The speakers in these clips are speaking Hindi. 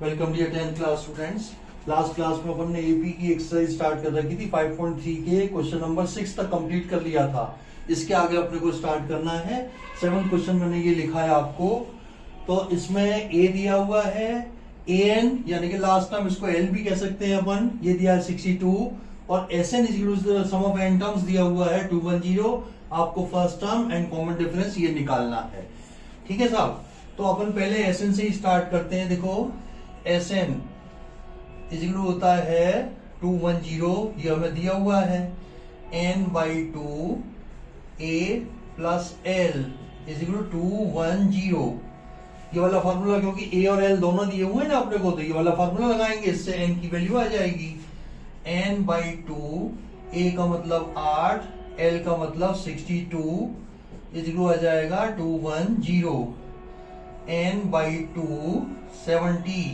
Welcome dear 10th class students. Last class में अपन ने एपी की एक्सरसाइज स्टार्ट कर रखी थी। 5.3 के क्वेश्चन नंबर 6 तक कंप्लीट कर लिया था। इसके आगे अपने को स्टार्ट करना है। 7th क्वेश्चन मैंने ये लिखा है आपको। तो इसमें ए दिया हुआ है एन, यानी कि लास्ट टर्म, इसको एल भी कह सकते हैं अपन। ये दिया है 62 और S N sum of N terms दिया हुआ है 210। आपको first term and common difference ये निकालना है। ठीक है साहब। तो अपन पहले एस एन से ही स्टार्ट करते हैं। देखो एस एन इजिकल होता है 210, ये हमें दिया हुआ है। n by 2 a plus L is equal 210। ये वाला फॉर्मूला, क्योंकि a और l दोनों दिए हुए हैं ना अपने को, तो ये वाला फॉर्मूला लगाएंगे, इससे n की वैल्यू आ जाएगी। n बाई 2, a का मतलब 8, l का मतलब 62 इजिकल आ जाएगा 210। n बाई 2 70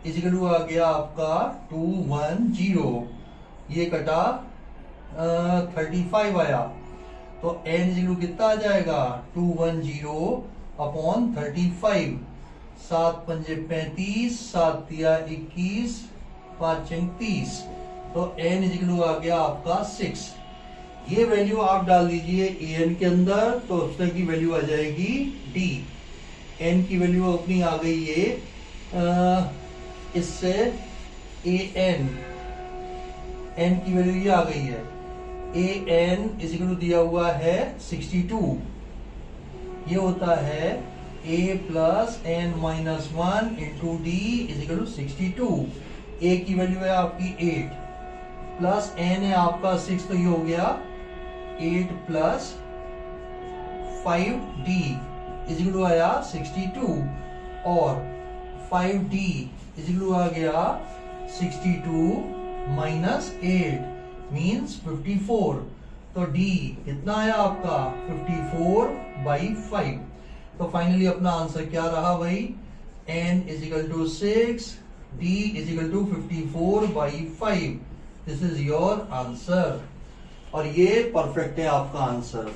इजिकल आ गया आपका 210। ये कटा 35 आया, तो n इजिकल कितना आ जाएगा 210 अपॉन 35। 7 पंजे 35, 7 तिया 21, 5 चंग 30, तो n इजिकल आ गया आपका 6। ये वैल्यू आप डाल दीजिए an के अंदर, तो उसकी की वैल्यू आ जाएगी d। n की वैल्यू अपनी आ गई है इससे an, n की वैल्यू ये आ गई है। an इजिकल दिया हुआ है 62। ये होता है a plus n minus 1 into D is equal 62। a की वैल्यू है आपकी 8 प्लस n है आपका 6, तो ये हो गया 8 प्लस 5d इजिकल आया 62 और 5d इजिकल आ गया 62 माइनस 8 मीन्स 54। तो d कितना आया आपका 54/5। तो फाइनली अपना आंसर क्या रहा भाई, n is equal to 6, d is equal to 54/5। This is your answer और ये परफेक्ट है आपका आंसर।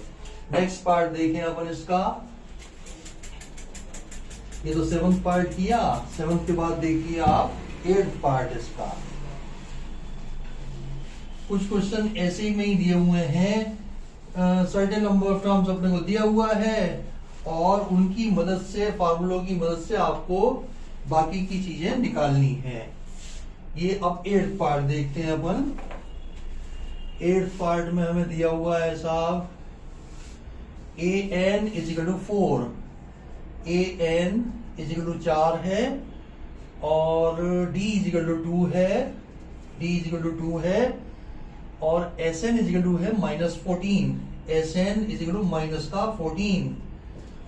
नेक्स्ट पार्ट देखें अपन इसका। ये तो 7th पार्ट किया। 7th के बाद देखिए आप 8th पार्ट इसका। कुछ क्वेश्चन ऐसे ही में ही दिए हुए हैं। सर्टेन नंबर ऑफ टर्म्स अपने को दिया हुआ है और उनकी मदद से, फार्मूलों की मदद से आपको बाकी की चीजें निकालनी है। ये अब 8th पार्ट देखते हैं अपन। 8th पार्ट में हमें दिया हुआ है साहब an is equal to 4, an is equal to 4 है और d इजिकल टू 2 है, d इजिकल टू 2 है और sn इजिकल टू है -14, sn इजिकल टू माइनस का 14।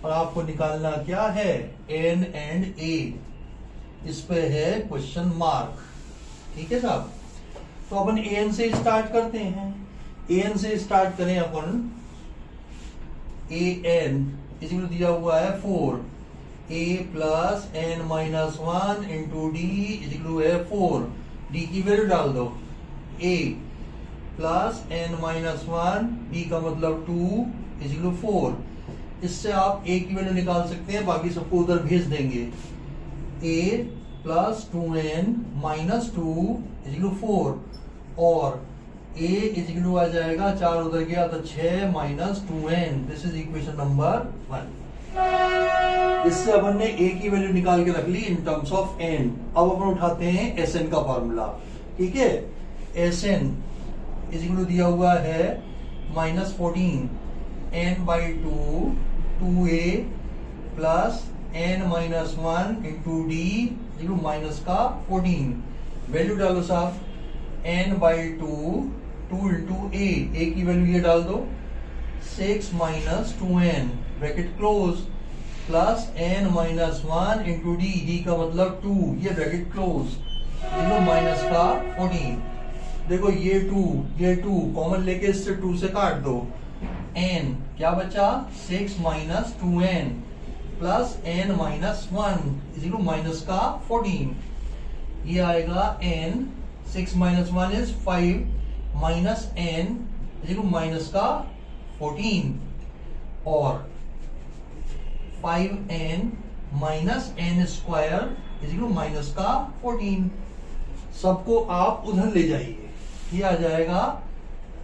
और आपको निकालना क्या है, n एंड a। इस पे है क्वेश्चन मार्क। ठीक है साहब। तो अपन an से स्टार्ट करते हैं। an से स्टार्ट करें अपन। an इजिकल दिया हुआ है 4, a plus n minus 1 into D is equal है 4। d की वैल्यू डाल दो, a plus n minus 1, d का मतलब 2 इजिकल 4। इससे आप a की वैल्यू निकाल सकते हैं, बाकी सबको उधर भेज देंगे। a plus 2n minus 2 is equal 4 और a इजिकल आ जाएगा, 4 उधर गया तो 6 minus 2n। This is equation number 1। इससे अपन ने a की वैल्यू निकाल के रख ली इन टर्म्स ऑफ n। अब अपन उठाते हैं sn का फॉर्मूला। ठीक है। sn इजिकल दिया हुआ है -14, n by 2 2a plus n minus 1 into D is equal minus का 14। वैल्यू डालो साहब, n बाई 2 इंटू a की वैल्यू ये डाल दो 6 minus 2n bracket close plus n minus 1 into D का मतलब 2, ये ब्रैकेट क्लोज माइनस का 14। देखो ये 2 कॉमन लेके इससे 2 से काट दो। n क्या बचा 6 minus 2n plus n minus 1 is equal minus का 14। ये आएगा n 6 minus 1 is 5 minus n is equal minus का 14 और 5n minus n square is equal minus का 14। सबको आप उधर ले जाइए, ये आ जाएगा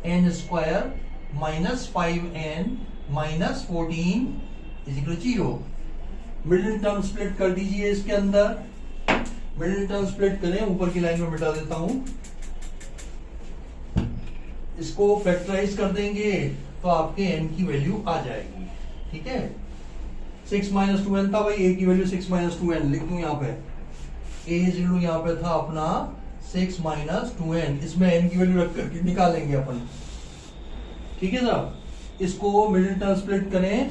n square minus 5n minus 14 is equal 0। Middle term split कर दीजिए इसके अंदर, मिडिल टर्म स्प्लिट करें, ऊपर की लाइन में मिटा देता हूं। इसको फैक्टराइज कर देंगे तो आपके n की वैल्यू आ जाएगी। ठीक है, 6 माइनस 2n था भाई, a की वैल्यू 6 माइनस 2n लिख दूं यहाँ पे। a इज इक्वल यहाँ पे था अपना 6 माइनस 2n, इसमें n की वैल्यू रख करके निकालेंगे अपन। ठीक है साहब, इसको मिडिल टर्म स्प्लिट करें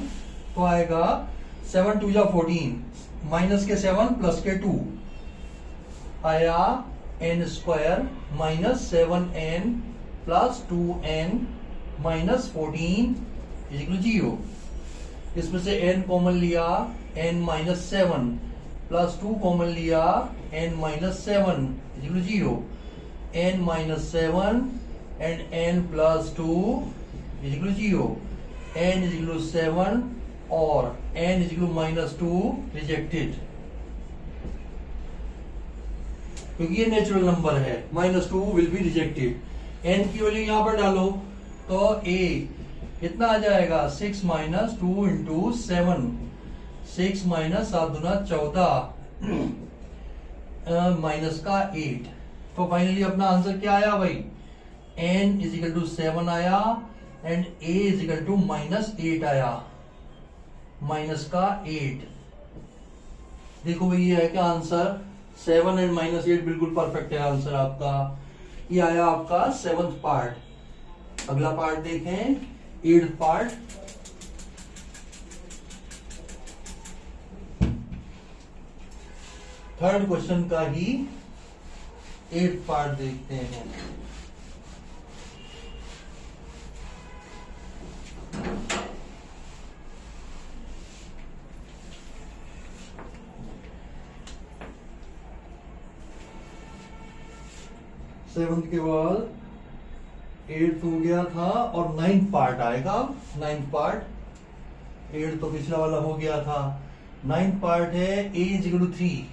तो आएगा 7 2 जा 14, माइनस के 7 प्लस के 2 आया n square minus 7n plus 2n minus 14 is equal 0। इसमें से n कॉमन लिया, n माइनस 7 प्लस 2 कॉमन लिया, n minus 7 is equal 0। n minus 7 and n plus 2 is equal 0। n is equal 7 और n is equal minus 2 rejected, क्योंकि ये नेचुरल नंबर है, minus 2 will be rejected. n की वैल्यू यहां पर डालो तो a कितना आ जाएगा, 6 माइनस 2 इंटू 7, 6 माइनस 7 दूना 14 माइनस का 8। तो फाइनली अपना आंसर क्या आया भाई, n इज इक्वल टू 7 आया and a is equal to minus 8 आया, माइनस का 8। देखो भाई ये है क्या आंसर, 7 एंड माइनस 8 बिल्कुल परफेक्ट है आंसर आपका। ये आया आपका 7th पार्ट। अगला पार्ट देखें, 8th पार्ट। थर्ड क्वेश्चन का ही 8th पार्ट देखते हैं। सेवंथ के बाद 8th हो गया था और 9th पार्ट आएगा। 9th पार्ट, 8th तो पिछला वाला हो गया था। 9th पार्ट है a is equal to 3,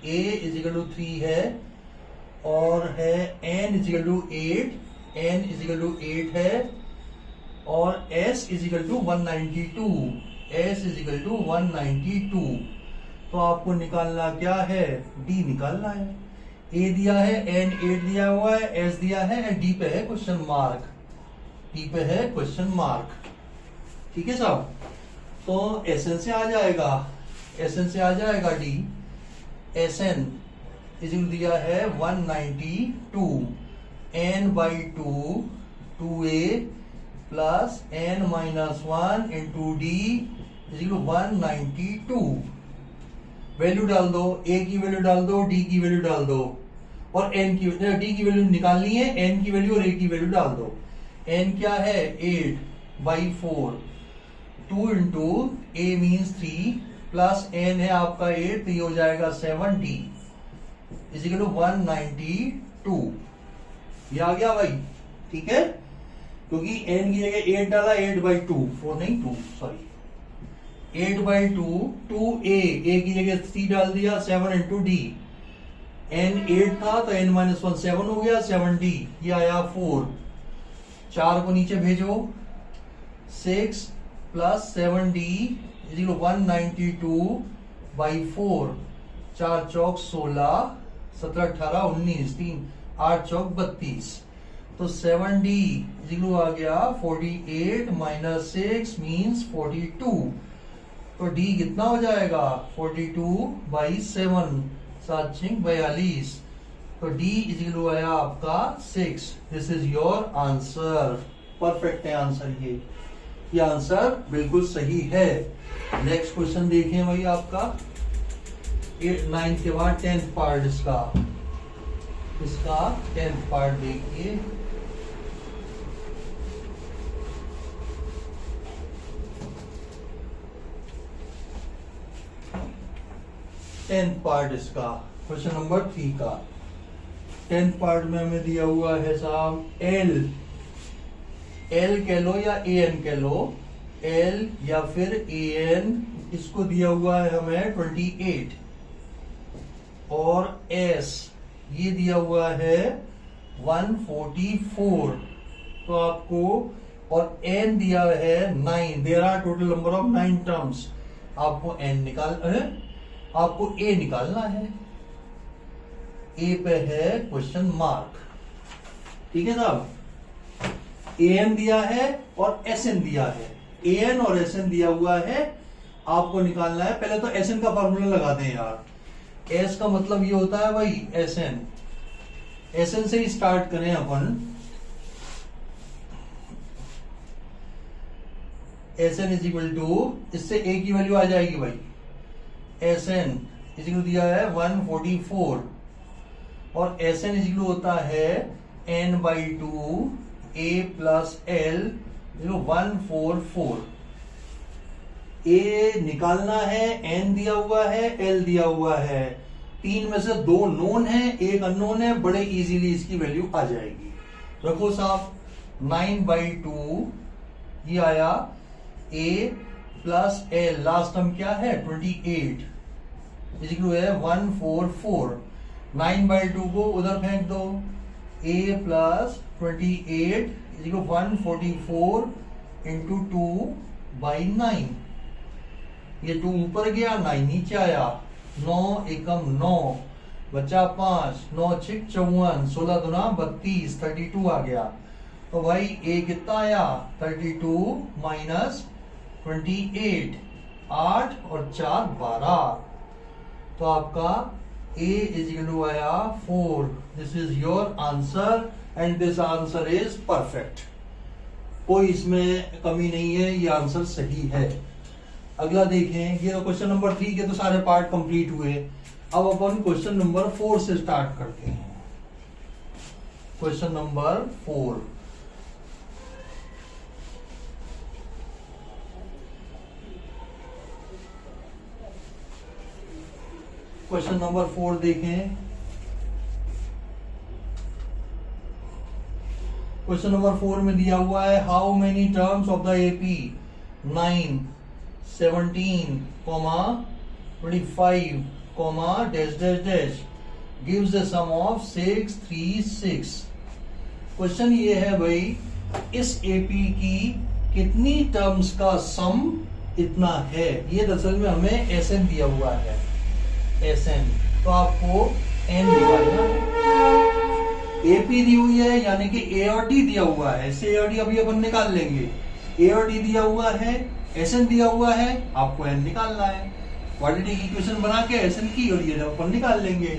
a is equal to 3 है और है n is equal to 8, n is equal to 8 है और s is equal to 192, s is equal to 192। तो आपको निकालना क्या है, d निकालना है। a दिया है, n 8 दिया हुआ है, s दिया है, d पे है क्वेश्चन मार्क, d पे है क्वेश्चन मार्क। ठीक है साहब, तो Sn से आ जाएगा, Sn से आ जाएगा d। Sn इज दिया है 192, n by 2 2a plus n minus 1 into d is equal 192। Value डाल दो, a की वैल्यू डाल दो, d की वैल्यू डाल दो और n की, d की वैल्यू निकालनी है, n की वैल्यू और a की वैल्यू डाल दो। n क्या है 8 by 4, 2 into a means 3 plus n है आपका 8, तो ये हो जाएगा 7d इज इक्वल टू 192। ये आ गया भाई, ठीक है, क्योंकि n की जगह 8 डाला, 8 बाई 2, 4 नहीं 2 सॉरी 8 बाई 2, 2a, a की जगह 3 डाल दिया, 7 इंटू डी। n 8 था तो n माइनस 1 7 हो गया, 7d, ये आया 4। 4 को नीचे भेजो, 6 plus 7d is equal 192 by 4, 4 चौक 16, 17 18 19, 3 8 चौक 32, तो 7d इज इक्वल आ गया 48 माइनस 6 मीन्स 42। तो d कितना हो जाएगा 42 बाई 7, 7 6 42, तो d इज इक्वल आया आपका 6। This is your answer, perfect है आंसर ये आंसर बिल्कुल सही है। नेक्स्ट क्वेश्चन देखें भाई आपका 9th के बाद 10th पार्ट, इसका 10th पार्ट देखिए। टेंथ पार्ट इसका क्वेश्चन नंबर 3 का 10th पार्ट में हमें दिया हुआ है साहब L कह लो या AN कह लो, L या फिर AN, इसको दिया हुआ है हमें 28। और S ये दिया हुआ है 144, तो आपको, और N दिया है 9, there are total number of 9 terms. आपको आपको A निकालना है। A पे है क्वेश्चन मार्क, ठीक है साहब। AN दिया है और SN दिया है, AN और SN दिया हुआ है, आपको निकालना है। पहले तो SN का फॉर्मूला लगा दें यार। S का मतलब ये होता है भाई SN, SN से ही स्टार्ट करें अपन। SN इज इक्वल टू, इससे A की वैल्यू आ जाएगी भाई। SN इज इक्वल दिया है 144 और SN इज इक्वल होता है n/2 A plus L 144। A निकालना है, N दिया हुआ है, L दिया हुआ है। 3 में से 2 नोन है, 1 अननोन है, बड़े इजीली इसकी वैल्यू आ जाएगी। रखो साहब, 9/2 ये आया A plus L, last term क्या है 28 इक्वल है 144। 9/2 को उधर फेंक दो, A प्लस 28 इक्वल 144 इंटू 2/9। ये 2 ऊपर गया, 9 नीचे आया। 9 एकम 9 बचा 5, 9 6 54, 16 दूना 32, 32 आ गया। तो भाई A कितना आया 32 माइनस 28, 8 और 4 12। तो आपका A इज इक्वल टू आया 4। This is your answer and this answer is perfect. कोई इसमें कमी नहीं है, ये आंसर सही है। अगला देखें, ये क्वेश्चन नंबर 3 के तो सारे पार्ट कंप्लीट हुए। अब अपन क्वेश्चन नंबर 4 से स्टार्ट करते हैं। क्वेश्चन नंबर 4, क्वेश्चन नंबर 4 देखें। क्वेश्चन नंबर 4 में दिया हुआ है how many terms of the AP 9 17 25 dash dash dash gives the sum of 6 3 6। Question ये है भाई, इस AP की कितनी टर्म्स का सम इतना है। ये दरअसल में हमें SN दिया हुआ है, SN, तो आपको N निकालना है। AP दी हुई है यानी कि A और D दिया हुआ है, इससे A और D अभी अपन निकाल लेंगे। A और D दिया हुआ है, SN दिया हुआ है, आपको N निकालना है। क्वाड्रेटिक इक्वेशन बना के SN की और ये अपन निकाल लेंगे।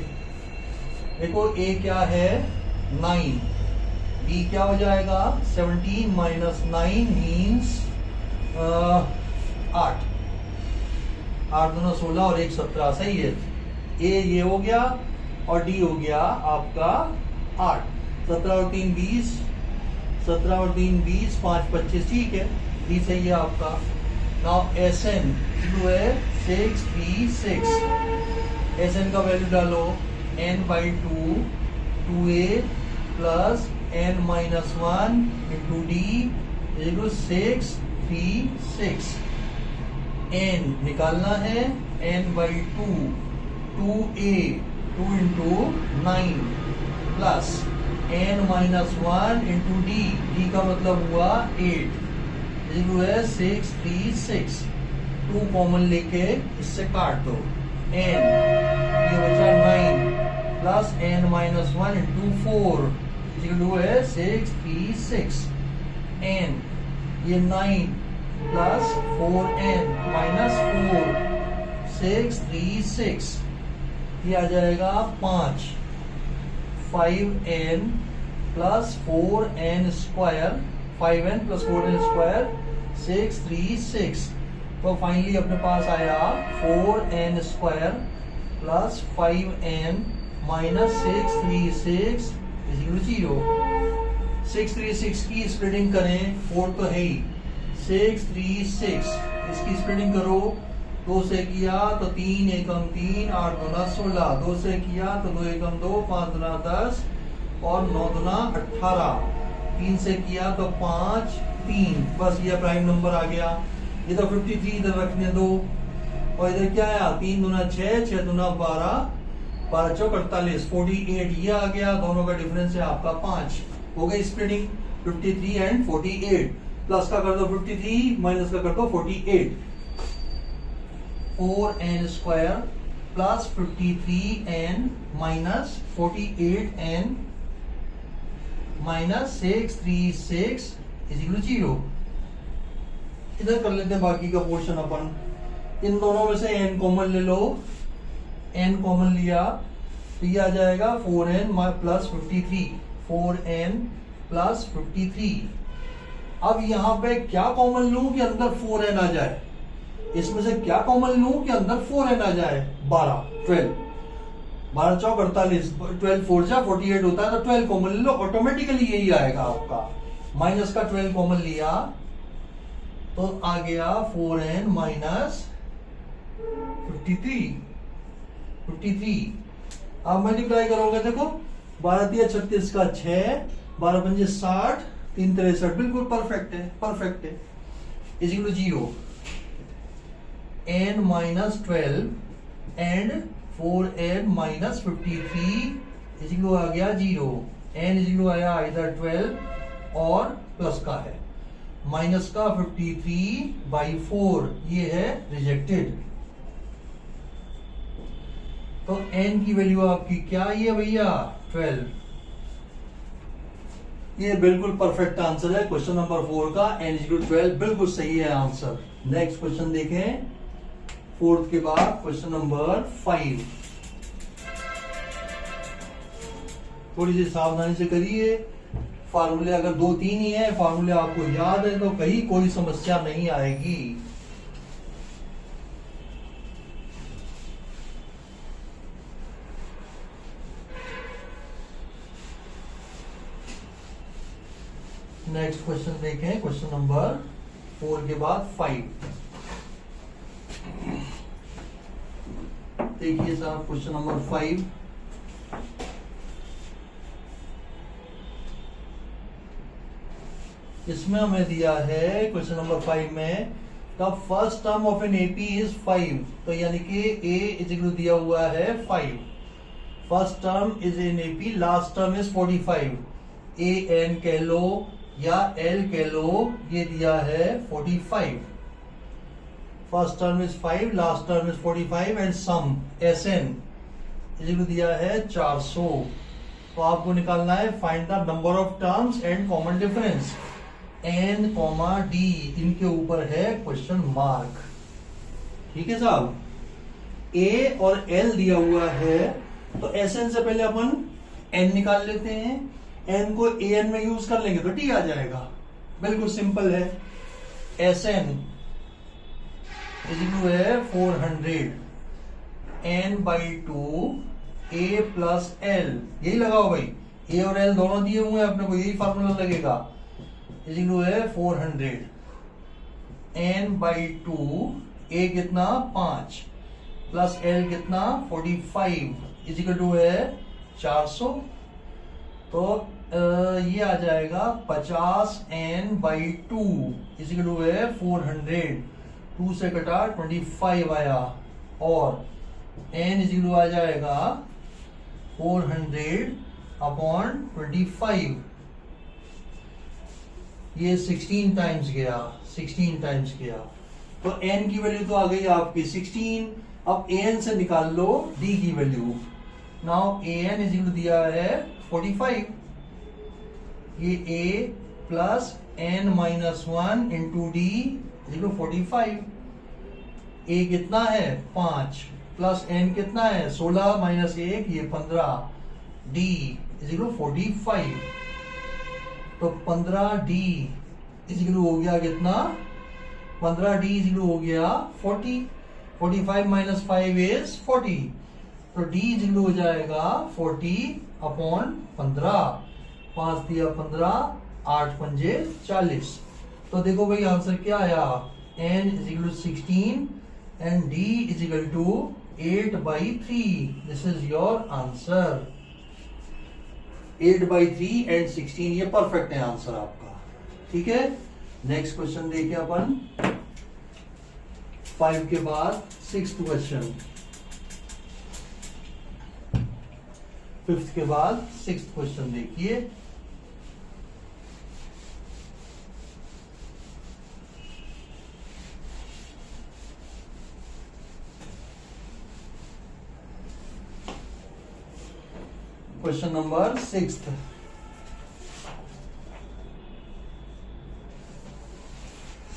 देखो A क्या है 9, D क्या हो जाएगा 17 माइनस 9 मीन्स 8, 8 दूना 16 और 1 17, सही है। A ये हो गया और D हो गया आपका 8, 17 और 3 20, 17 और 3 20, 5 25, ठीक है, D सही है आपका। नाउ SN जो है 6 3 6, SN का वैल्यू डालो n/2 2A plus n-1 into D equal 6 3 6। N निकालना है, n/2 2A 2 into 9 plus n-1 into D का मतलब हुआ 8 इक्वल है 6 3 6। 2 कॉमन लेके इससे काट दो, n ये बचा 9 प्लस n-1 इंटू 4 इक्वल है 6 3 6। n ये 9 प्लस 4n माइनस 4 6 3 6, ये आ जाएगा 5 5n plus 4n square, 5n plus 4n square 6 3 6। तो फाइनली अपने पास आया 4n square plus 5n minus 6 3 6 0। 6 3 6 की स्प्लिटिंग करें, 4 तो है ही, 6 3 6 इसकी स्प्लिटिंग करो। 2 से किया तो 3 एकम 3, 8 दूना 16, 2 से किया तो 2 एकम 2, 5 दूना 10 और 9 दूना 18, 3 से किया तो 5 3, बस ये प्राइम नंबर आ गया। ये तो 53 इधर रखने दो और इधर क्या आया 3 दूना 6, 6 दूना 12 12 चौक 48, 48 ये आ गया, दोनों का डिफरेंस है आपका 5, हो गई स्प्लिटिंग 53 एंड 48, प्लस का कर दो 53, माइनस का कर दो 48, 4n square plus 53n minus 48n minus 636 is equal to 0। इधर कर लेते हैं बाकी का पोर्शन अपन। इन दोनों में से n कॉमन ले लो, n कॉमन लिया तो ये आ जाएगा 4n प्लस 53, 4n प्लस 53। अब यहां पे क्या कॉमन लूं कि अंदर 4n आ जाए, इसमें से क्या कॉमन लूं कि अंदर 4n आ जाए, 12 चौक 48, 12 4 जा 48 होता है, तो 12 कॉमन ले लो, ऑटोमेटिकली यही आएगा आपका। माइनस का 12 कॉमन लिया तो आ गया 4n माइनस 53। अब मल्टीप्लाई करोगे, देखो 12 3 36 का 6, 12 5 60, 3 63, बिल्कुल परफेक्ट है, परफेक्ट है। Is equal to 0, n minus 12 and 4n minus 53 is equal आ गया 0। n इज इक्वल आया इधर 12 और प्लस का है, माइनस का 53/4 ये है रिजेक्टेड। तो n की वैल्यू आपकी क्या है भैया, 12। ये बिल्कुल परफेक्ट आंसर है क्वेश्चन नंबर 4 का, n इज इक्वल 12 बिल्कुल सही है आंसर। नेक्स्ट क्वेश्चन देखें, 4th के बाद क्वेश्चन नंबर 5। थोड़ी सी सावधानी से करिए, फार्मूले अगर 2-3 ही है, फार्मूले आपको याद है तो कहीं कोई समस्या नहीं आएगी। नेक्स्ट क्वेश्चन देखें, क्वेश्चन नंबर 4 के बाद 5। देखिए साहब क्वेश्चन नंबर 5, इसमें हमें दिया है क्वेश्चन नंबर 5 में the first term of an AP is 5, तो यानी कि ए इज इक्वल दिया हुआ है 5, first term is an AP, last term is 45, A N कह लो या एल कह लो, ये दिया है 45, first term is 5, last term is 45 and sum S N is equal दिया है 400। तो आपको निकालना है find the number of terms and common difference, n, d, इनके ऊपर है क्वेश्चन मार्क। ठीक है साहब, a और l दिया हुआ है, तो Sn से पहले अपन n निकाल लेते हैं, n को an में यूज कर लेंगे तो d आ जाएगा, बिल्कुल सिंपल है। Sn इज इक्वल है 400 n/2 a प्लस l, यही लगाओ भाई, a और l दोनों दिए हुए हैं अपने को, यही फार्मूला लगेगा। इज इक्वल है 400 n/2, a कितना 5 प्लस l कितना 45 इज इक्वल टू है 400। तो ये आ जाएगा 50 n/2 इज इक्वल टू है 400, 2 से कटा 25 आया, और n इज इक्वल आ जाएगा 400/25, ये 16 टाइम्स गया, 16 टाइम्स गया, तो n की वैल्यू तो आ गई आपकी 16। अब an से निकाल लो d की value. Now an is equal दिया है 45, ये a plus n-1 into d is equal 45, a कितना है 5 प्लस n कितना है 16 माइनस 1 ये 15, d इज इक्वल 45, तो 15d इज इक्वल हो गया कितना, 15d इज इक्वल हो गया 40, 45 माइनस 5 इज 40, तो d इज इक्वल हो जाएगा 40/15, 5 दिया 15, 8 पंजे 40। तो देखो भाई आंसर क्या आया, n is equal 16 and d is equal to 8/3, this is your answer. 8/3 and 16, ये परफेक्ट है आंसर आपका। ठीक है, नेक्स्ट क्वेश्चन देखिए अपन 5 के बाद 6th क्वेश्चन। फिफ्थ के बाद सिक्स्थ क्वेश्चन देखिए। क्वेश्चन नंबर सिक्स्थ,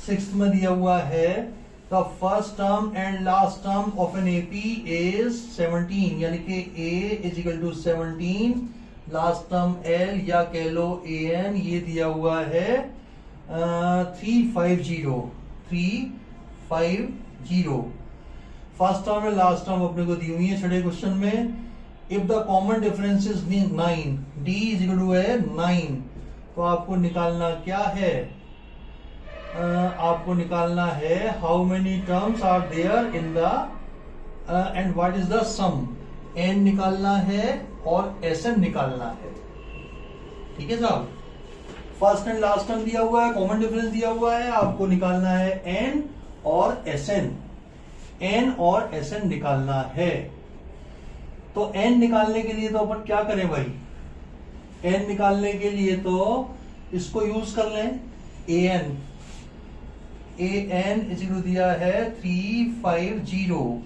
सिक्स्थ में दिया हुआ है the first term and last term of an AP is 17, यानी कि a is equal to 17, last term l या कह लो an, ये दिया हुआ है 350। First term and last term अपने को दी हुई है छठे क्वेश्चन में। If the common difference is 9, d is equal to है 9, तो आपको निकालना क्या है, आपको निकालना है how many terms are there in the end what is the sum, n निकालना है और Sn निकालना है। ठीक है साहब, फर्स्ट एंड लास्ट टर्म दिया हुआ है, कॉमन डिफरेंस दिया हुआ है, आपको निकालना है n और Sn, n और Sn निकालना है। तो n निकालने के लिए तो अपन क्या करें भाई, n निकालने के लिए तो इसको यूज कर लें, an इज इक्वल दिया है 350,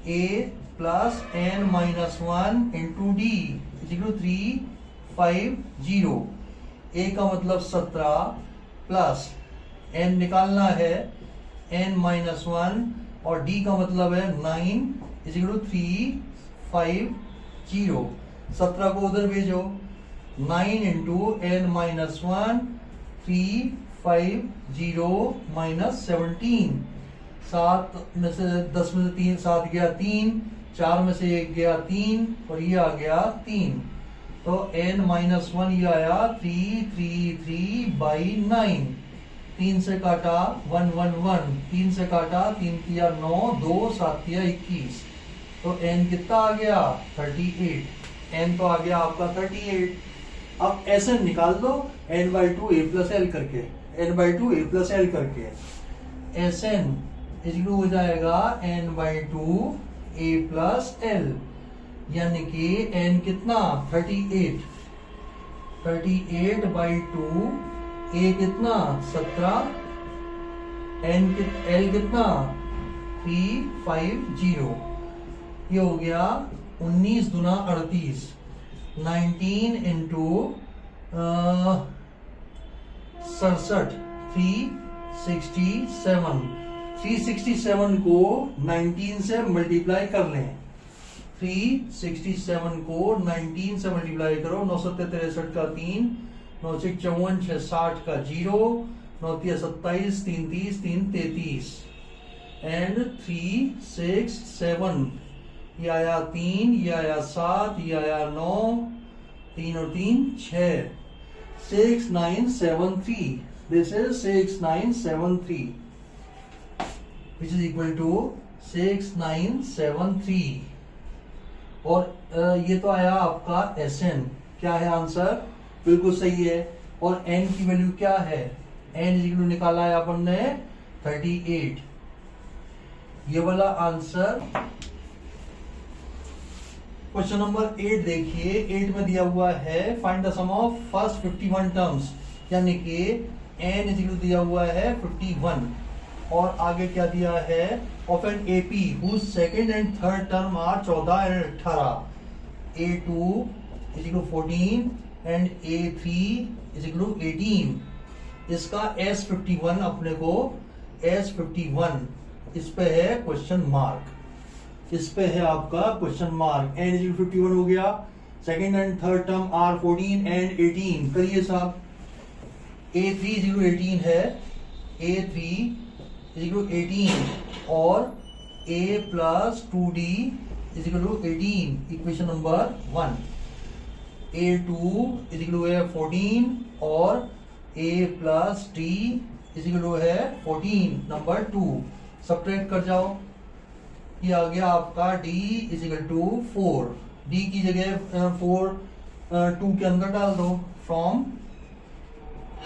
a plus n minus 1 into d is equal 350, a का मतलब 17 प्लस n निकालना है n माइनस 1 और d का मतलब है 9 इज इक्वल 350। 17 को उधर भेजो, 9 इंटू n माइनस 1 350 माइनस 17, 7 में से 10 में से 3 7 गया 3, 4 में से 1 गया 3 और ये आ गया 3, तो n माइनस 1 ये आया 333 बाई 9, 3 से काटा 1 1 1, 3 से काटा 3 तिया 9, 2 7 तिया 21, तो n कितना आ गया 38, n तो आ गया आपका 38। अब Sn निकाल दो n/2 a प्लस l करके, n/2 a प्लस l करके, Sn इक्वल हो जाएगा n/2 a प्लस l, यानी कि n कितना 38, 38/2, a कितना 17, l कितना 350, ये हो गया 19 दूना 38, 19 इंटू 67, 367 को 19 से मल्टीप्लाई कर लें, 367 को 19 से मल्टीप्लाई करो, 9 7 63 का 3, 9 6 54 6 60 का 0, 9 3 27 3 30 3 33 एंड 3 6 7, ये आया 3, ये आया 7, ये आया 9, 3 और 3 6, 6973, this is 6973 which is equal to 6973, और ये तो आया आपका Sn, क्या है आंसर, बिल्कुल सही है। और n की वैल्यू क्या है, n इक्वल निकाला है अपन ने 38, ये वाला आंसर। क्वेश्चन नंबर 8 देखिए, 8 में दिया हुआ है find the sum of first 51 terms, यानी कि n इक्वल दिया हुआ है 51, और आगे क्या दिया है of an AP whose second and third term are 14 and 18, a2 is equal 14 and a3 is equal 18। इसका S51 अपने को S51 इस पे है क्वेश्चन मार्क, इस पे है आपका question mark. n is equal 51 हो गया, second and third term are 14 and 18, करिए साहब। a3 इज इक्वल 18 है, a3 इज इक्वल 18 और a plus 2d is equal to 18, equation number 1। a2 is equal है 14 और a plus d is equal है 14, नंबर 2। सब्ट्रैक्ट कर जाओ, ये आ गया आपका d is equal to 4, d की जगह 4 2 के अंदर डाल दो, from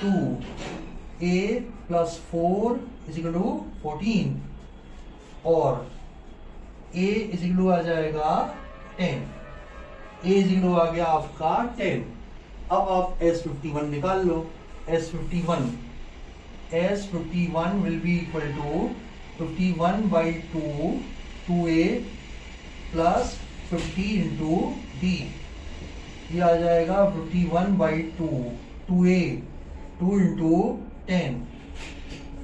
2 a plus 4 is equal to 14 और a इज इक्वल आ जाएगा 10, ए जीरो आ गया आपका 10। अब आप S51 निकाल लो। S51 will be equal to 51 by 2a plus 50 into d. ये आ जाएगा 51 by 2a 2 into 10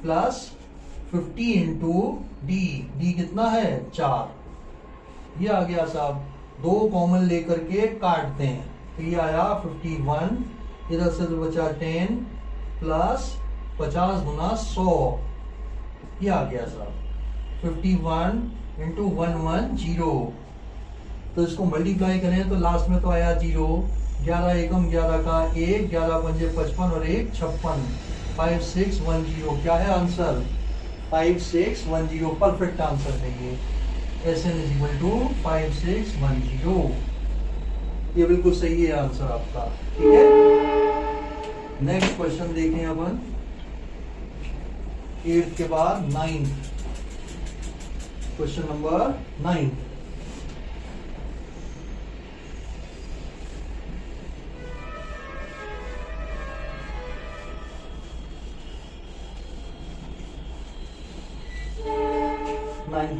plus 50 into d कितना है 4। ये आ गया साहब। दो कॉमन लेकर के काटते हैं तो ये आया 51, इधर से तो बचा 10 प्लस 50 गुना 100। ये आ गया साहब 51 इंटू 110। तो इसको मल्टीप्लाई करें तो लास्ट में तो आया 0। 11 एकम 11 का 1, 11 पंजे 55 और 1 56। 5610 क्या है आंसर? 5610 परफेक्ट आंसर है ये। Sn is equal to 5610। ये बिल्कुल सही है आंसर आपका। ठीक है, नेक्स्ट क्वेश्चन देखें अपन 8th के बाद 9th। Question number 9।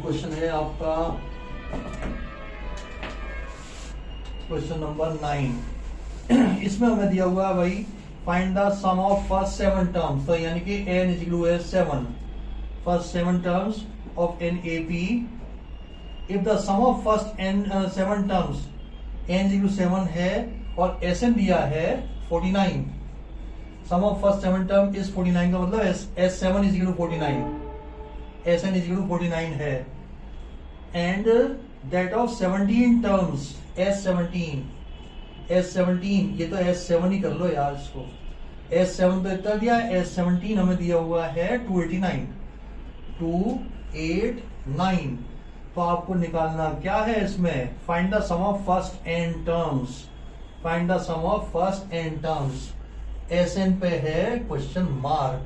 क्वेश्चन है आपका क्वेश्चन नंबर 9। इसमें हमें दिया हुआ है भाई find the sum of first 7 terms. तो यानी कि n is equal to 7 first 7 terms of an A P. If the sum of first n 7 terms n is equal to 7 है और Sn दिया है 49। Sum of first 7 term is 49 का मतलब S7 is equal to 49, Sn is equal to 49 है। And that of 17 terms S17 ये तो S7 ही कर लो यार इसको। S7 तो इतना दिया है, S17 हमें दिया हुआ है 289। तो आपको निकालना क्या है इसमें? Find the sum of first n terms. Find the sum of first n terms. Sn पे है क्वेश्चन मार्क।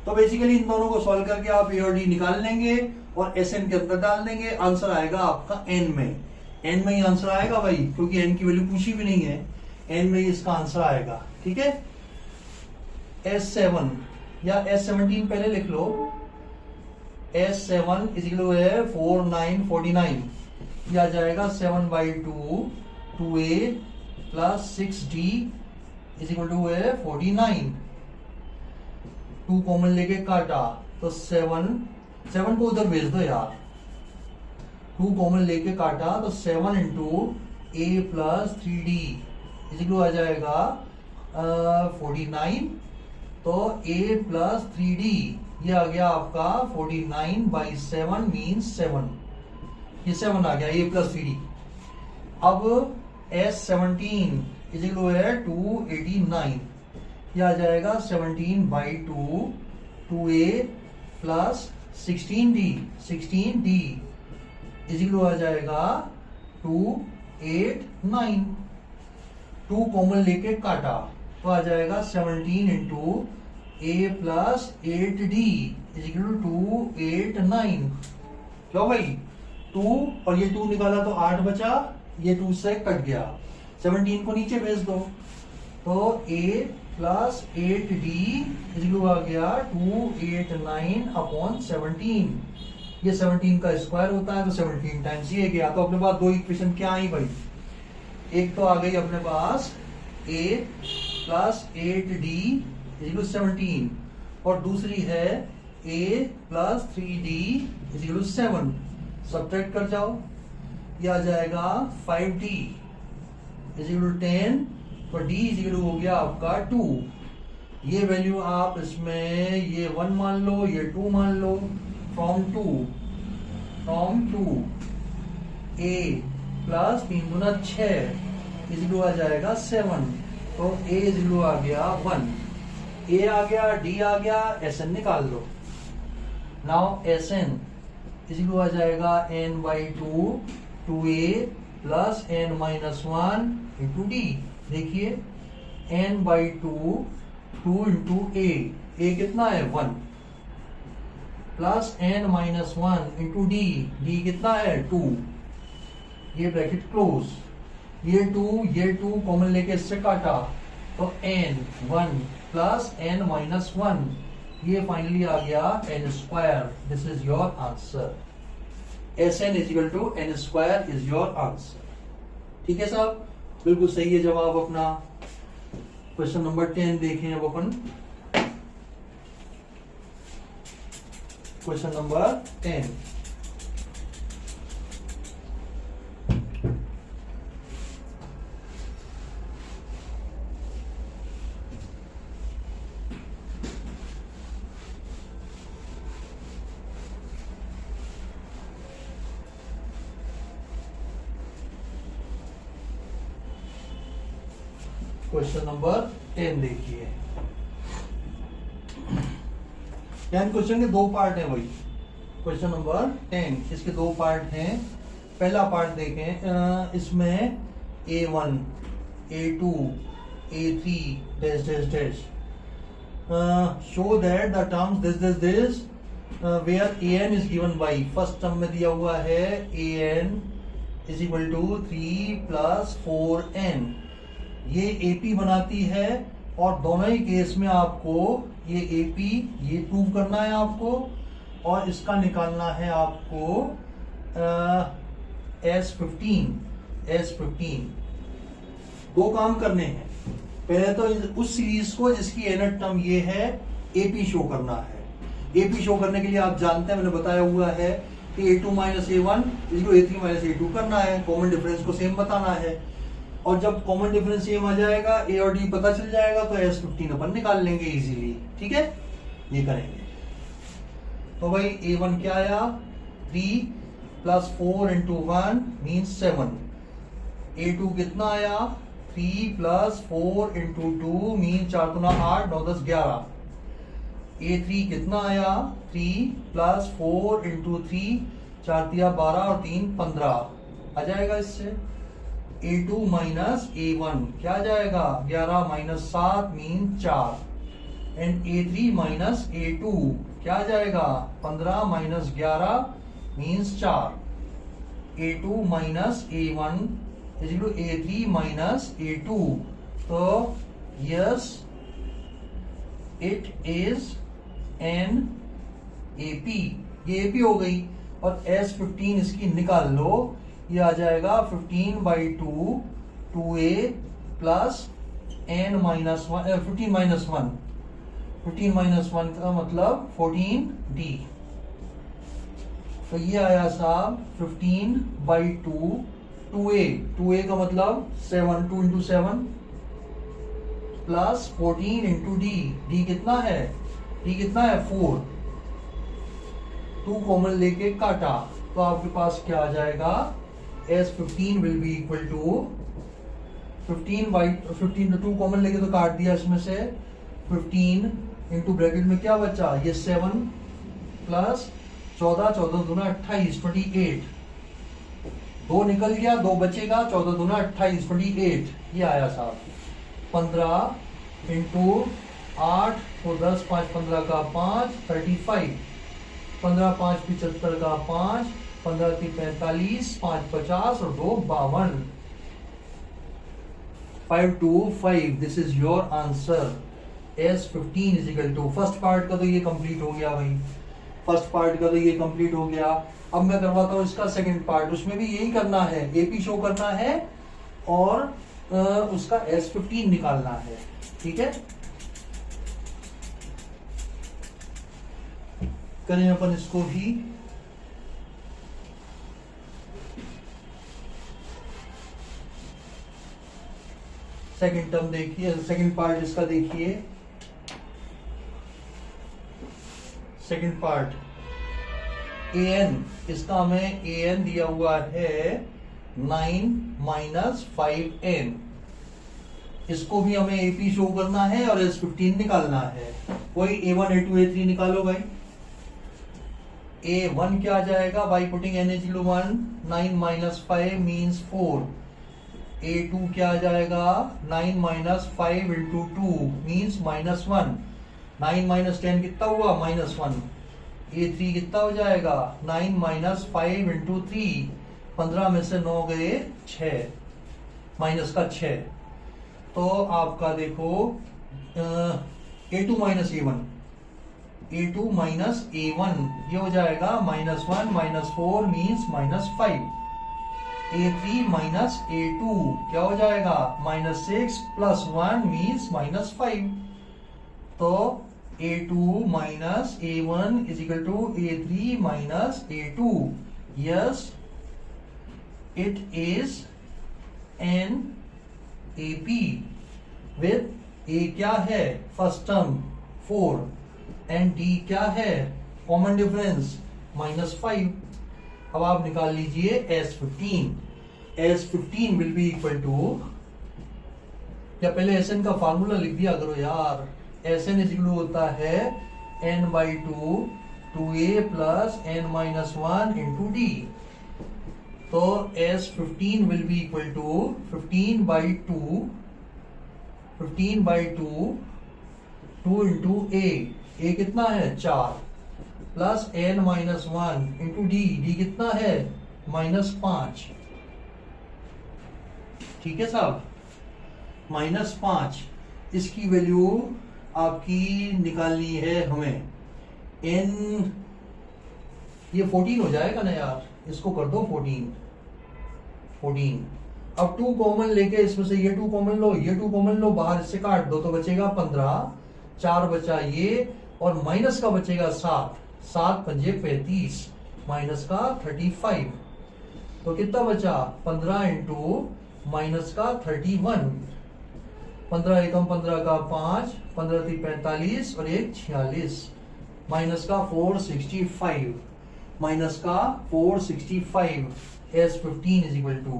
तो बेसिकली इन दोनों को सॉल्व करके आप ए और डी निकाल लेंगे और Sn के अंदर डाल देंगे। आंसर आएगा आपका n में ही आंसर आएगा भाई, क्योंकि n की वैल्यू पूछी भी नहीं है। n में ही इसका आंसर आएगा। ठीक है, S7 या S17 पहले लिख लो। S7 इज इक्वल है 4949। ये आ जाएगा 7 बाई 2a plus 6d is equal to है 49। 2 कॉमन लेके काटा तो 7 को उधर भेज दो यार। 2 कॉमन लेके काटा तो 7 into a plus 3d is equal आ जाएगा 49। तो a प्लस 3d ये आ गया आपका 49 बाई 7 मीन्स 7। ये 7 आ गया a प्लस 3d। अब S17 इज इक्वल है 289। ये आ जाएगा 17 by 2a plus 16d is equal आ जाएगा 289। 2 कॉमन लेके काटा तो आ जाएगा 17 into a plus 8d is equal to 289। क्यों भाई 2 और ये 2 निकाला तो 8 बचा, ये 2 से कट गया। 17 को नीचे भेज दो तो a plus 8d is equal आ गया 289 अपॉन 17। ये 17 का स्क्वायर होता है तो 17 टाइम्स ये गया। तो अपने पास दो इक्वेशन क्या आई भाई? एक तो आ गई अपने पास a plus 8d is equal 17 और दूसरी है a plus 3d is equal 7। Subtract कर जाओ, ये आ जाएगा 5d इज इक्वल 10। तो d इज इक्वल हो गया आपका 2। ये वैल्यू आप इसमें ये 1 मान लो, ये 2 मान लो। फ्रॉम 2 a प्लस 3 गुना 6 इज इक्वल आ जाएगा 7। तो a इज इक्वल आ गया 1। a आ गया, d आ गया, Sn निकाल लो। नाउ Sn इज इक्वल आ जाएगा n by 2a plus n minus 1 into D. देखिए n बाई 2 इंटू a कितना है 1 plus n minus 1 into d कितना है 2। ये ब्रैकेट क्लोज। ये टू कॉमन लेके इससे काटा तो n 1 प्लस n माइनस 1, ये फाइनली आ गया n square. This is your answer. Sn is equal to n square is your answer. ठीक है साहब, बिल्कुल सही है जवाब अपना। क्वेश्चन नंबर 10 देखें अब अपन। क्वेश्चन नंबर 10, क्वेश्चन नंबर 10 देखिए। 10 क्वेश्चन के दो पार्ट हैं भाई। क्वेश्चन नंबर 10 इसके दो पार्ट हैं। पहला पार्ट देखें, इसमें A1 A2 A3 dash dash dash show that the terms this where an is given by. First term में दिया हुआ है an is equal to 3 plus 4n। ये AP बनाती है और दोनों ही केस में आपको ये AP ये प्रूव करना है आपको, और इसका निकालना है आपको S15। दो काम करने हैं। पहले तो उस सीरीज को जिसकी nth टर्म ये है AP शो करना है। AP शो करने के लिए आप जानते हैं, मैंने बताया हुआ है कि A2 माइनस A1 इसको A3 माइनस A2 करना है, कॉमन डिफरेंस को सेम बताना है। और जब कॉमन डिफरेंस सेम आ जाएगा, A और D पता चल जाएगा, तो S15 अपन निकाल लेंगे इजीली। ठीक है, ये करेंगे। तो भाई A1 क्या आया 3 प्लस 4 इंटू 1 मीन्स 7। A2 कितना आया 3 प्लस 4 इंटू 2 मीन 4 गुना 8 9 10 11। A3 कितना आया 3 प्लस 4 इंटू 3 4 दिया 12 और 3 15 आ जाएगा इससे। A2 माइनस A1 क्या आ जाएगा 11 minus 7 mean 4। And A3 minus A2 क्या आ जाएगा 15 minus 11 means 4। A2 minus A1 is equal to A3 minus A2। तो yes it is an AP, ये AP हो गई। और S15 इसकी निकाल लो, ये आ जाएगा 15/2 2a plus n minus 1 15 minus 1 15 minus 1 का मतलब 14d। तो ये आया साहब 15/2 2a का मतलब 7 2 इंटू 7 प्लस 14 इंटू d कितना है 4। 2 कॉमन लेके काटा तो आपके पास क्या आ जाएगा S15 will be equal to 15 2 common लेके तो काट दिया इसमें से 15 इंटू ब्रैकेट में क्या बचा ये 7 प्लस 14 दूना 28 28। 2 निकल गया 2 बचेगा 14 दूना 28 28। ये आया साहब 15 इंटू 8 तो 10 5 15 का 5 35। 15 5 75 का 5 15 3 45 5 50 और 2 52। 5 2 5 this is your answer. S15 is equal to first part का तो ये कंप्लीट हो गया भाई, फर्स्ट पार्ट का तो ये कंप्लीट हो गया। अब मैं करवाता हूँ इसका सेकंड पार्ट। उसमें भी यही करना है, AP शो करना है और उसका S15 निकालना है। ठीक है, करें अपन इसको भी। सेकंड टर्म देखिए, सेकंड पार्ट इसका देखिए। सेकंड पार्ट an, इसका हमें an दिया हुआ है 9 माइनस 5n। इसको भी हमें AP शो करना है और S15 निकालना है। वही A1 A2 A3 निकालो भाई। A1 क्या आ जाएगा by putting n is equal 1 9 minus 5 means 4। A2 क्या आ जाएगा 9 minus 5 into 2 means minus 1। 9 minus 10 कितना हुआ -1। A3 कितना हो जाएगा 9 माइनस 5 इंटू 3 15 में से 9 गए 6। माइनस का 6, तो आपका देखो A2 minus A1, A2 minus A1 ये हो जाएगा -1 -4 मीन्स -5, A3 माइनस A2 क्या हो जाएगा -6 + 1 मीन्स -5, तो A2 minus A1 is equal to A3 minus A2. Yes, it is an AP with A क्या है फर्स्ट टर्म 4 एंड D क्या है कॉमन डिफरेंस -5. अब आप निकाल लीजिए S15. S15 will be equal to, या पहले Sn का फार्मूला लिख दिया करो यार. Sn इज इक्वल होता है n/2 2a plus n-1 into D. तो S15 will be equal to 15/2 2 into A कितना है 4 प्लस n-1 इंटू D कितना है -5. ठीक है साहब, -5. इसकी वैल्यू आपकी निकालनी है हमें. n ये 14 हो जाएगा ना यार, इसको कर दो 14. अब 2 कॉमन लेके इसमें से ये 2 कॉमन लो, ये 2 कॉमन लो, बाहर इससे काट दो तो बचेगा 15, 4 बचा ये, और माइनस का बचेगा 7, 7 पंजे 35, माइनस का 35. तो कितना बचा 15 इंटू माइनस का 31, 15 एकम 15 का 5, 15 3 45 और 1 46, माइनस का 465, माइनस का 465. S15 इज इक्वल टू,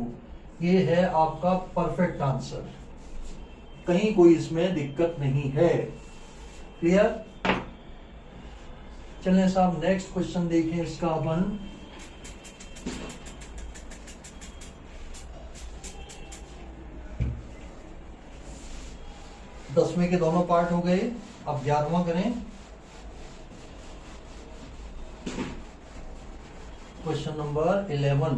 ये है आपका परफेक्ट आंसर, कहीं कोई इसमें दिक्कत नहीं है. क्लियर? चलें साहब नेक्स्ट क्वेश्चन देखें इसका अपन. दसवें के दोनों पार्ट हो गए, अब 11वां करें. Question number 11.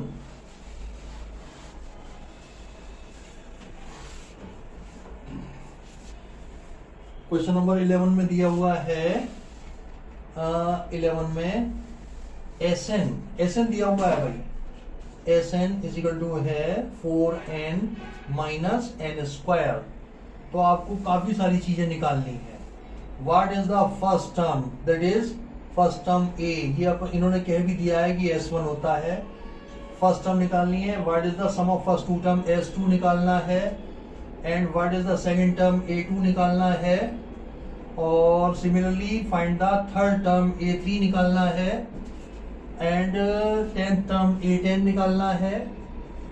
क्वेश्चन नंबर 11 में दिया हुआ है 11 में SN दिया हुआ है भाई. SN इज इक्वल टू है 4n माइनस n². तो आपको काफी सारी चीजें निकालनी है. What is the first term, that is first term A. ये इन्होंने कह भी दिया है कि S1 होता है. फर्स्ट टर्म निकालनी है. What is the sum of first 2 term S2 निकालना है. And what is the second term A2 निकालना है. और similarly find the third term A3 निकालना है. एंड 10th टर्म A10 निकालना है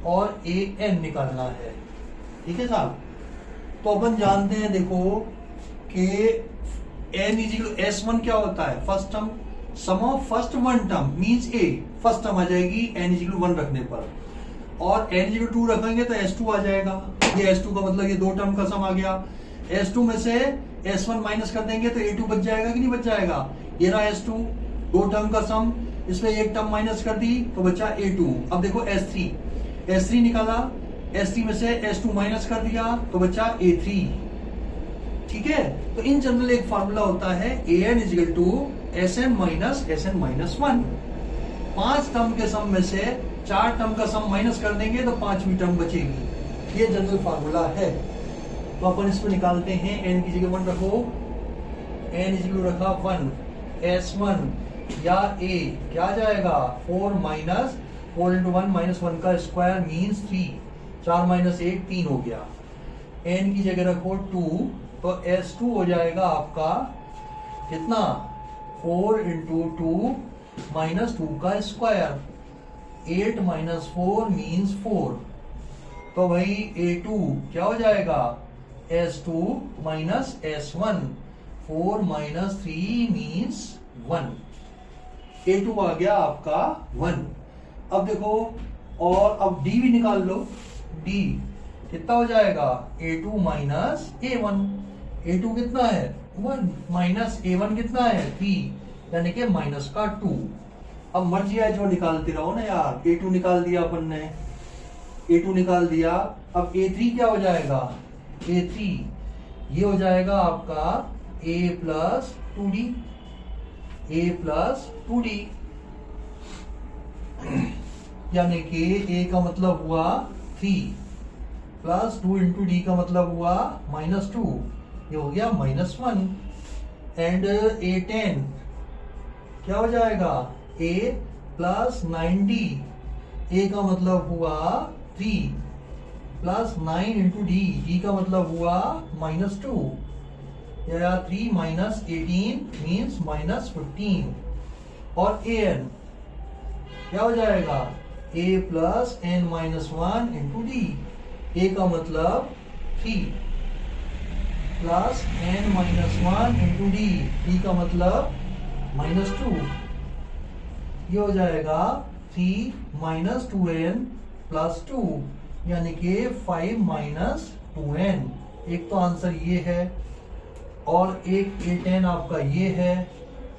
और AN निकालना है. ठीक है साहब. तो अपन जानते हैं देखो कि n इज इक्वल S1 क्या होता है first term, sum of first 1 term means A first term आ जाएगी n इज इक्वल 1 रखने पर, और n इज इक्वल 2 रखेंगे तो S2 आ जाएगा. ये S2 का मतलब ये 2 टर्म का सम आ गया. S2 में से S1 माइनस कर देंगे तो A2 बच जाएगा कि नहीं बच जाएगा. ये रहा S2 2 टर्म का सम, इसमें एक टर्म माइनस कर दी तो बचा A2. अब देखो S3 निकाला, S3 में से S2 माइनस कर दिया तो बचा A3. ठीक है. तो इन जनरल एक फार्मूला होता है AN is equal to SN minus SN minus 1. 5 term के सम में से 4 टर्म का सम माइनस कर देंगे तो 5वीं टर्म बचेगी. ये जनरल फार्मूला है. तो अपन इसमें निकालते हैं. n की जगह 1 रखो, n इज इक्वल रखा 1, S1 या A क्या जाएगा 4 माइनस 4 इंटू 1 माइनस 1 का स्क्वायर मीन्स 3, 4 माइनस 1 3 हो गया. n की जगह रखो 2, तो S2 हो जाएगा आपका कितना 4 इंटू 2 माइनस 2 का स्क्वायर, 8 माइनस 4 मीन्स 4. तो भाई A2 क्या हो जाएगा S2 minus S1, 4 minus 3 means 1. A2 आ गया आपका 1. अब देखो, और अब D भी निकाल लो. D कितना हो जाएगा A2 माइनस A1. A2 कितना है 1 माइनस A1 कितना है 3, यानी कि माइनस का 2. अब मर्जी है जो निकालते रहो ना यार. A2 निकाल दिया अपन ने, A2 निकाल दिया अब A3 क्या हो जाएगा, A3 ये हो जाएगा आपका A plus 2D, A plus 2D, यानी कि A का मतलब हुआ 3 प्लस 2 इंटू डी का मतलब हुआ -2, ये हो गया -1। एंड A10 क्या हो जाएगा, A प्लस 9D, A का मतलब हुआ 3 प्लस 9 इंटू डी, डी का मतलब हुआ -2, या 3 माइनस 18 मीन्स -15। और AN क्या हो जाएगा, A plus n-1 into D, A का मतलब 3 plus n-1 into D, D का मतलब -2, ये हो जाएगा 3 माइनस 2n प्लस 2, यानी कि 5 माइनस 2n। एक तो आंसर ये है, और एक A10 आपका ये है,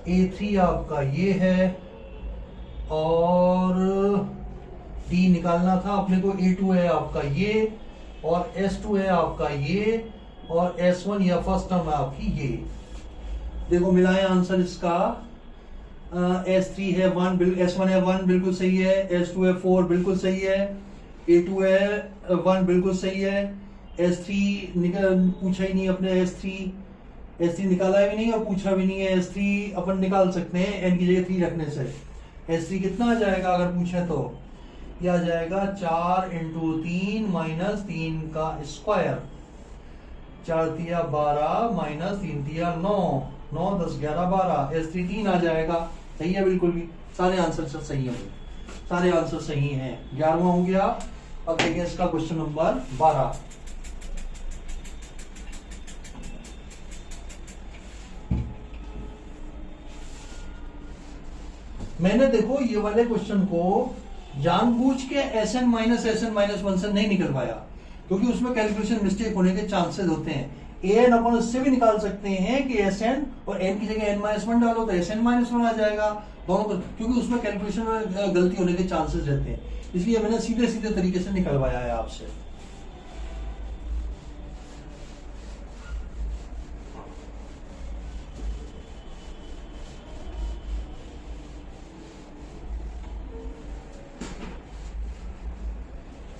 A3 आपका ये है, और D निकालना था अपने को, A2 है आपका ये, और S2 है आपका ये, और S1 या फर्स्ट टर्म है आपकी ये। देखो मिला है आंसर इसका। S3 है 1, S1 है 1 बिल्कुल सही है, S2 है 4 बिल्कुल सही है, A2 है 1 बिल्कुल सही है, S3 पूछा ही नहीं अपने, S3 निकाला भी नहीं और पूछा भी नहीं है। S3 अपन निकाल सकते हैं n की जगह 3 रखने से। S3 कितना आ जाएगा अगर पूछे तो, ये आ जाएगा 4 इंटू 3 माइनस 3 का स्क्वायर, 4 तिया 12 माइनस 3 तिया 9, 9 10 11 12, S3 3 आ जाएगा। सही है बिल्कुल भी, सारे आंसर सही है, सारे आंसर सही हैं। 11वां हो गया। अब देखिए इसका क्वेश्चन नंबर 12। मैंने देखो ये वाले क्वेश्चन को जानबूझ के SN-1 से नहीं निकलवाया, क्योंकि उसमें कैलकुलेशन मिस्टेक होने के चांसेस होते हैं। AN अपन उससे भी निकाल सकते हैं कि SN और n की जगह n-1 डालो तो SN-1 आ जाएगा दोनों को, क्योंकि उसमें कैलकुलेशन में गलती होने के चांसेस रहते हैं, इसलिए मैंने सीधे सीधे तरीके से निकलवाया है आपसे।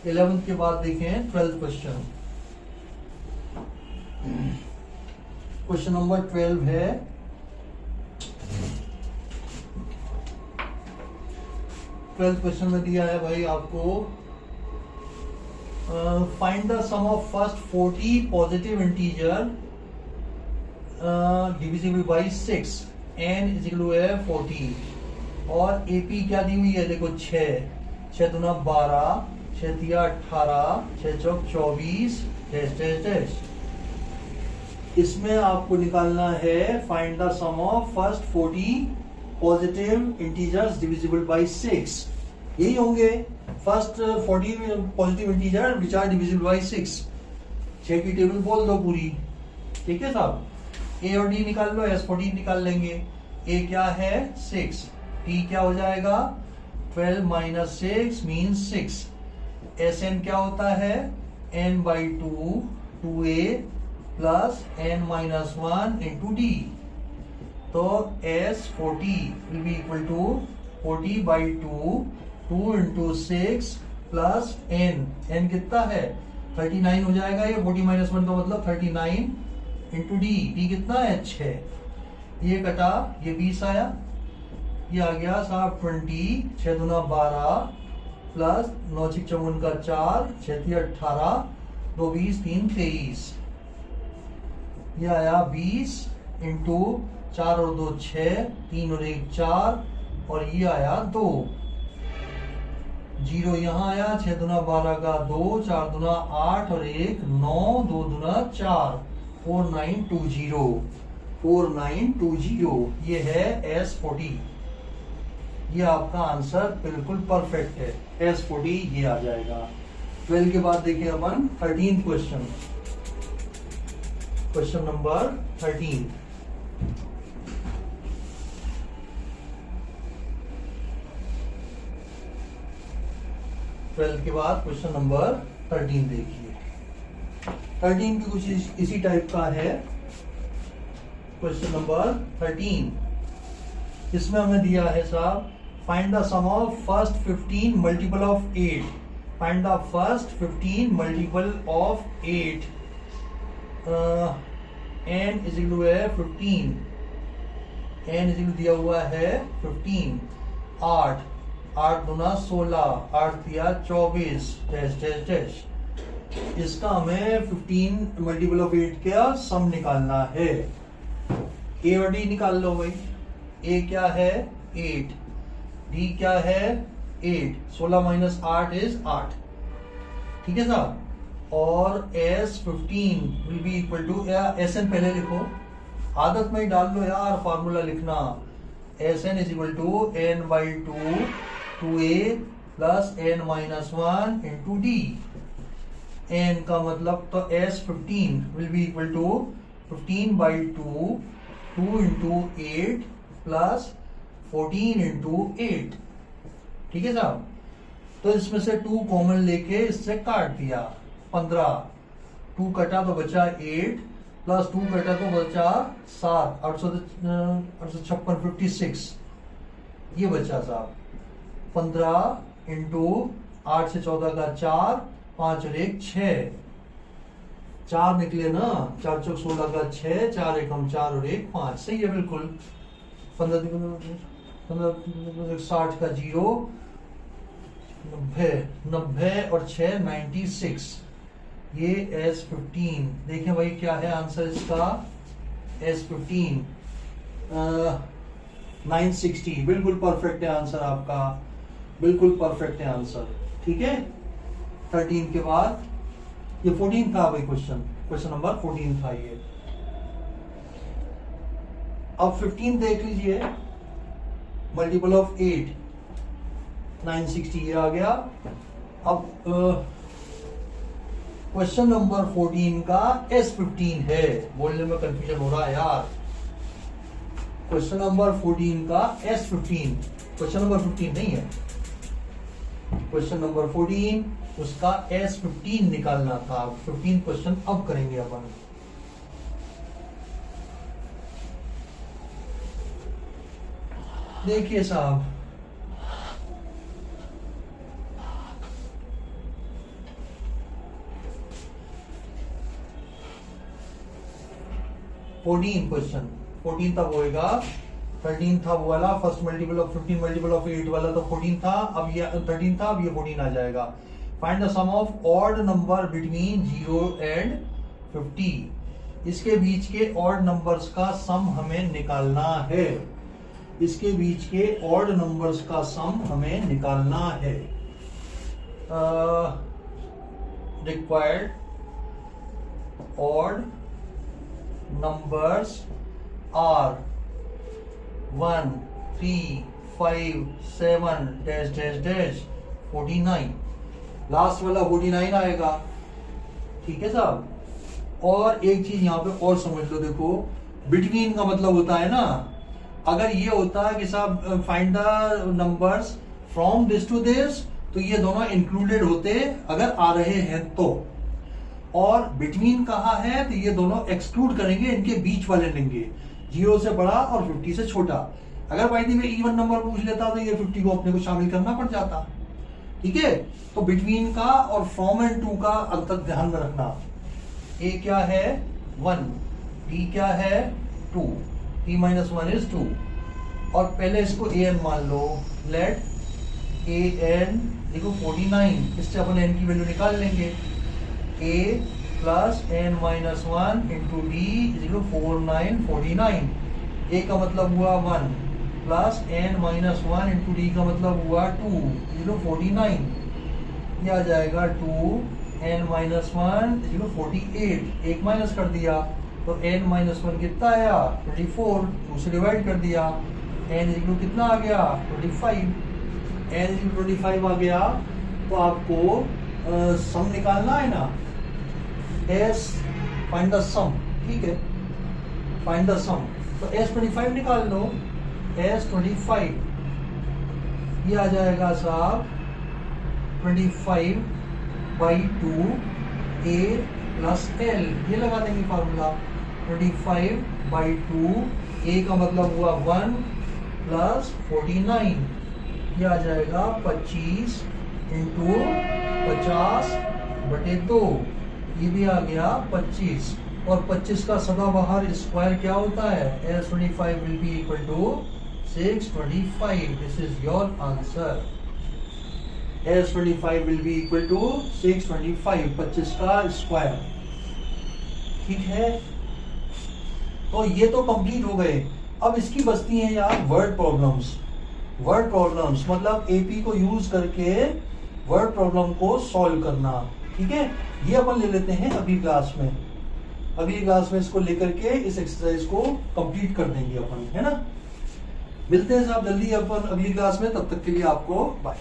इलेवेंथ के बाद देखें 12th क्वेश्चन। क्वेश्चन नंबर 12 है, ट्वेल्थ क्वेश्चन में दिया है भाई आपको, find the sum of first 40 positive integer divisible by 6, n is equal to 40, और AP क्या दी हुई है, देखो 6 दूना 12, 6 तिया 18, 6 चौक 24, टेस्ट। इसमें आपको निकालना है find the sum of first 40 positive integers divisible by 6। यही होंगे first 40 positive integer which are divisible by 6। 6 की टेबल बोल दो पूरी, ठीक है साहब। A और D निकाल लो, S14 निकाल लेंगे। A क्या है 6, T क्या हो जाएगा 12 माइनस 6 मीन्स 6, SN क्या होता है n/2 2A plus n-1 into d, तो S40 will be equal to 40/2 2 into 6 plus n कितना है 39 हो जाएगा। ये 40-1 का मतलब 39 इंटू डी कितना है 6, ये कटा ये 20 आया, ये आ गया साहब 20, 6 दूना 12 प्लस 9 6 54 का 4, 6 3 18, 2 20 3 23, ये आया 20 इंटू 4 और 2 6, 3 और 1 4, और ये आया 2, 0 यहाँ आया, 6 दूना 12 का 2, 4 दूना 8 और 1 9, 2 दूना 4, 4920, ये है S40। ये आपका आंसर बिल्कुल परफेक्ट है, S40 ये आ जाएगा। 12 के बाद देखिए अपन 13th question, question number 13। Twelfth के बाद क्वेश्चन नंबर 13 देखिए। 13 भी कुछ इसी टाइप का है। क्वेश्चन नंबर 13, इसमें हमें दिया है साहब, find the sum of first 15 multiple of 8। Find the first 15 multiple of 8। n is equal है 15, n इज इक्वल दिया हुआ है 15। 8 8 दूना 16, 8 दिया 24 डैश डैश डैश। इसका हमें 15 मल्टीपल ऑफ 8 का सम निकालना है। ए और डी निकाल लो भाई। ए क्या है 8, डी क्या है 8, 16 माइनस 8 इज 8, ठीक है साहब। और S 15 will be equal to, या एस एन पहले लिखो, आदत में ही डाल लो यार फार्मूला लिखना। S N is equal to n by 2 a plus n minus 1 into d. N का मतलब तो S 15 will be equal to 15 by 2 into 8 plus 14 into 8, ठीक है साहब। तो इसमें से 2 कॉमन लेके इससे काट दिया, 15, 2 कटा तो बचा 8 प्लस 2 कटा तो बचा 7, 856 56, ये बचा साहब 15 इंटू 8 से 14 का 4, 5 और 1 6, 4 निकले ना, 4 चौक 16 का 6, 4 एकम 4 और 1 5, सही है बिल्कुल। 15 60 का 0, 90 और 6 96, ये S15। देखें भाई क्या है आंसर इसका, S15 960, बिल्कुल परफेक्ट है आंसर आपका, बिल्कुल परफेक्ट है आंसर, ठीक है। 13 के बाद ये 14 था भाई, क्वेश्चन नंबर 14 था ये। अब 15 देख लीजिए, मल्टीपल ऑफ 8 960 ये आ गया। अब क्वेश्चन नंबर 14 का S15 है, बोलने में कंफ्यूजन हो रहा है यार। क्वेश्चन नंबर 14 का S15, क्वेश्चन नंबर 15 नहीं है, क्वेश्चन नंबर 14 उसका S15 निकालना था। 15 क्वेश्चन अब करेंगे अपन। देखिए साहब, क्वेश्चन 14 तब होएगा, 13 था वो वाला first multiple of 15 multiple of 8 वाला, तो 14 था, अब ये 13 था, अब ये 14 आ जाएगा। Find the sum of odd number between 0 and 50। इसके बीच के ऑड नंबर्स का सम हमें निकालना है, इसके बीच के ऑड नंबर्स का सम हमें निकालना है। Required odd numbers are 1 3 5 7 dash dash dash 49, last वाला 49 आएगा, ठीक है साहब। और एक चीज यहाँ पे और समझ लो, देखो बिटवीन का मतलब होता है ना, अगर ये होता है कि साहब find the numbers from this to this, तो ये दोनों इंक्लूडेड होते अगर आ रहे हैं तो, और बिटवीन कहा है तो ये दोनों एक्सक्लूड करेंगे, इनके बीच वाले लेंगे, 0 से बड़ा और 50 से छोटा। अगर by the way even number पूछ लेता तो ये 50 को अपने को शामिल करना पड़ जाता, ठीक है। तो बिटवीन का और फ्रॉम एंड टू का अंतर ध्यान में रखना। ए क्या है 1, डी क्या है 2, t माइनस 1 इज 2, और पहले इसको ए एन मान लो। लेट ए एन देखो 49, इससे अपन एन की वैल्यू निकाल लेंगे। a plus n minus 1 into d is 49 49। a का मतलब हुआ 1 plus n minus 1 into D का मतलब हुआ 2 इज 49। ये आ जाएगा 2 एन माइनस 1 इज 48, एक माइनस कर दिया तो एन माइनस 1 कितना आया 24, 2 से डिवाइड कर दिया, एन इज कितना आ गया 25, एन इज 25 आ गया। तो आपको सम निकालना है ना, एस फाइंड द सम, ठीक है, फाइंड द सम, तो एस 25 निकाल लो। एस 25 ये आ जाएगा साहब 25 बाई 2 ए प्लस एल, ये लगा देंगे फार्मूला। 25/2, ए का मतलब हुआ 1 प्लस 49, ये आ जाएगा 25 इंटू 50/2, ये भी आ गया 25। और 25 का सदाबहार स्क्वायर क्या होता है? S25 will be equal to 625। This is your answer. S25 will be equal to 625, 25 का स्क्वायर। ठीक है, तो ये तो कंप्लीट हो गए। अब इसकी बचती है यार वर्ड प्रॉब्लम्स। वर्ड प्रॉब्लम्स मतलब एपी को यूज करके वर्ड प्रॉब्लम को सॉल्व करना। ठीक है, ये अपन ले लेते हैं अगली क्लास में। अगली क्लास में इसको लेकर के इस एक्सरसाइज को कंप्लीट कर देंगे अपन, है ना। मिलते हैं साहब जल्दी अपन अगली क्लास में, तब तक के लिए आपको बाय।